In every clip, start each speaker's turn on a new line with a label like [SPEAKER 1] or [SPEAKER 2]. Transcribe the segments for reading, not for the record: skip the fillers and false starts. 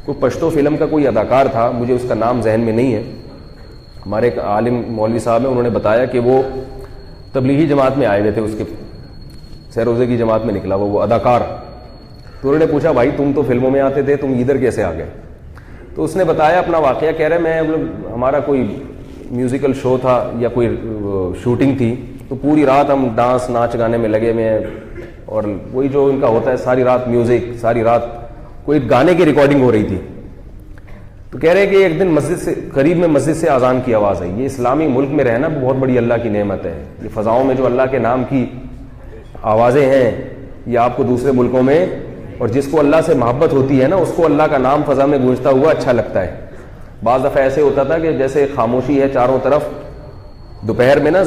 [SPEAKER 1] کوئی پشتو فلم کا کوئی اداکار تھا, مجھے اس کا نام ذہن میں نہیں ہے, ہمارے ایک عالم مولوی صاحب ہیں, انہوں نے بتایا کہ وہ تبلیغی جماعت میں آئے ہوئے تھے, اس کے سہ روزے کی جماعت میں نکلا وہ اداکار. تو انہوں نے پوچھا بھائی تم تو فلموں میں آتے تھے, تم ادھر کیسے آ گئے؟ تو اس نے بتایا اپنا واقعہ, کہہ رہے میں ہمارا کوئی میوزیکل شو تھا یا کوئی شوٹنگ تھی, تو پوری رات ہم ڈانس ناچ گانے میں لگے ہوئے ہیں, اور وہی جو ان کا ہوتا ہے ساری رات میوزک, ساری رات کوئی گانے کی ریکارڈنگ ہو رہی تھی. تو کہہ رہے کہ ایک دن مسجد سے قریب میں مسجد سے اذان کی آواز آئی. یہ اسلامی ملک میں رہنا بہت بڑی اللہ کی نعمت ہے. یہ فضاؤں میں جو اللہ کے نام کی آوازیں ہیں یہ آپ کو دوسرے ملکوں میں, اور جس کو اللہ سے محبت ہوتی ہے نا اس کو اللہ کا نام فضا میں گونجتا ہوا اچھا لگتا ہے. بعض دفعہ ایسے ہوتا تھا کہ جیسے خاموشی ہے چاروں طرف, دوپہر میں نا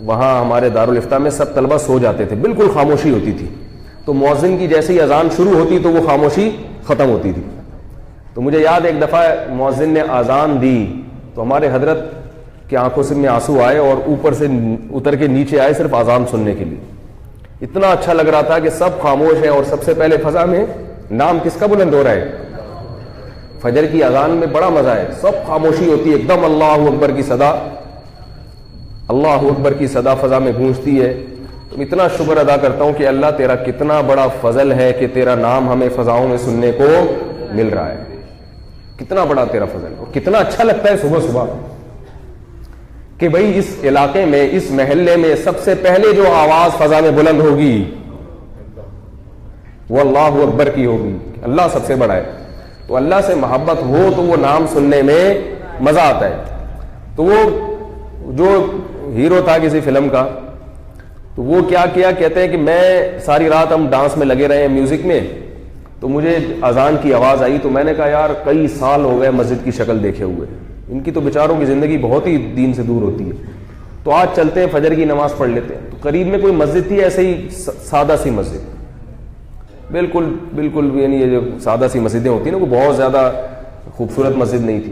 [SPEAKER 1] وہاں ہمارے دارالفتہ میں سب طلبہ سو جاتے تھے, بالکل خاموشی ہوتی تھی, تو مؤذن کی جیسے ہی اذان شروع ہوتی تو وہ خاموشی ختم ہوتی تھی. تو مجھے یاد ایک دفعہ مؤذن نے اذان دی تو ہمارے حضرت کی آنکھوں سے میں آنسو آئے, اور اوپر سے اتر کے نیچے آئے صرف اذان سننے کے لیے. اتنا اچھا لگ رہا تھا کہ سب خاموش ہیں, اور سب سے پہلے فضا میں نام کس کا بلند ہو رہا ہے؟ فجر کی اذان میں بڑا مزہ ہے, سب خاموشی ہوتی ہے, ایک دم اللہ اکبر کی صدا, اللہ اکبر کی صدا فضا میں گونجتی ہے. تو اتنا شکر ادا کرتا ہوں کہ اللہ تیرا کتنا بڑا فضل ہے کہ تیرا نام ہمیں فضاؤں میں سننے کو مل رہا ہے. کتنا بڑا تیرا فضل, اور کتنا اچھا لگتا ہے صبح صبح کہ بھئی اس علاقے میں, اس محلے میں سب سے پہلے جو آواز فضا میں بلند ہوگی وہ اللہ اکبر کی ہوگی. اللہ سب سے بڑا ہے, تو اللہ سے محبت ہو تو وہ نام سننے میں مزہ آتا ہے. تو وہ جو ہیرو تھا کسی فلم کا, تو وہ کیا کہتے ہیں کہ میں ساری رات ہم ڈانس میں لگے رہے ہیں میوزک میں, تو مجھے اذان کی آواز آئی, تو میں نے کہا یار کئی سال ہو گئے مسجد کی شکل دیکھے ہوئے, ان کی تو بیچاروں کی زندگی بہت ہی دین سے دور ہوتی ہے, تو آج چلتے ہیں فجر کی نماز پڑھ لیتے ہیں. تو قریب میں کوئی مسجد تھی, ایسے ہی سادہ سی مسجد, بالکل یعنی یہ جو سادہ سی مسجدیں ہوتی ہیں نا, وہ بہت زیادہ خوبصورت مسجد نہیں تھی.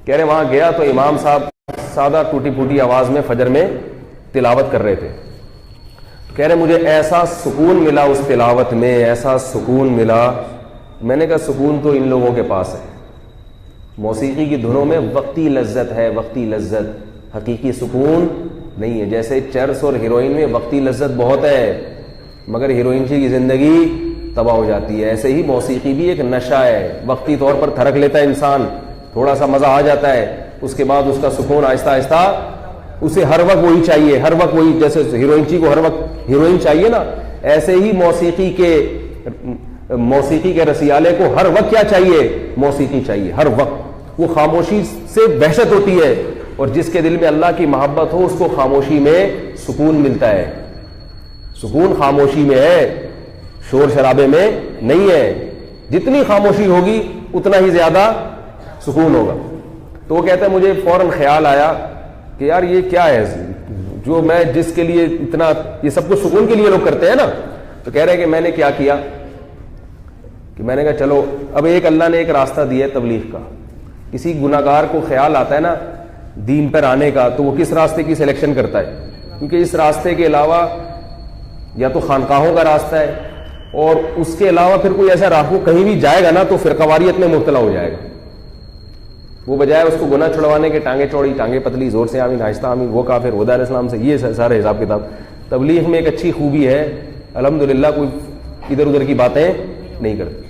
[SPEAKER 1] کہہ رہے وہاں گیا تو امام صاحب سادہ ٹوٹی پھوٹی آواز میں فجر میں تلاوت کر رہے تھے. کہہ رہے مجھے ایسا سکون ملا اس تلاوت میں, ایسا سکون ملا. میں نے کہا سکون تو ان لوگوں کے پاس ہے, موسیقی کی دھنوں میں وقتی لذت ہے, وقتی لذت, حقیقی سکون نہیں ہے. جیسے چرس اور ہیروئن میں وقتی لذت بہت ہے مگر ہیروئن کی زندگی تباہ ہو جاتی ہے, ایسے ہی موسیقی بھی ایک نشہ ہے, وقتی طور پر تھرک لیتا ہے انسان, تھوڑا سا مزہ آ جاتا ہے, اس کے بعد اس کا سکون آہستہ آہستہ, اسے ہر وقت وہی چاہیے, ہر وقت وہی. جیسے ہیروئن کو ہر وقت ہیروئن چاہیے نا, ایسے ہی موسیقی کے رسیالے کو ہر وقت کیا چاہیے؟ موسیقی چاہیے ہر وقت. وہ خاموشی سے وحشت ہوتی ہے, اور جس کے دل میں اللہ کی محبت ہو اس کو خاموشی میں سکون ملتا ہے. سکون خاموشی میں ہے, شور شرابے میں نہیں ہے. جتنی خاموشی ہوگی اتنا ہی زیادہ سکون ہوگا. تو وہ کہتا ہے مجھے فوراً خیال آیا کہ یار یہ کیا ہے جو میں جس کے لیے اتنا, یہ سب کچھ سکون کے لیے لوگ کرتے ہیں نا. تو کہہ رہے ہیں کہ میں نے کیا کیا کہ میں نے کہا چلو اب ایک اللہ نے ایک راستہ دیا ہے تبلیغ کا. کسی گناہگار کو خیال آتا ہے نا دین پر آنے کا, تو وہ کس راستے کی سلیکشن کرتا ہے, کیونکہ اس راستے کے علاوہ یا تو خانقاہوں کا راستہ ہے, اور اس کے علاوہ پھر کوئی ایسا راہ کہیں بھی جائے گا نا تو فرقواریت میں مبتلا ہو جائے گا. وہ بجائے اس کو گناہ چھڑوانے کے ٹانگیں چوڑی ٹانگیں پتلی, زور سے آمین آہستہ آمین, وہ کافر, وہ دار اسلام سے, یہ سارے حساب کتاب. تبلیغ میں ایک اچھی خوبی ہے الحمدللہ, کوئی ادھر ادھر کی باتیں نہیں کرتے.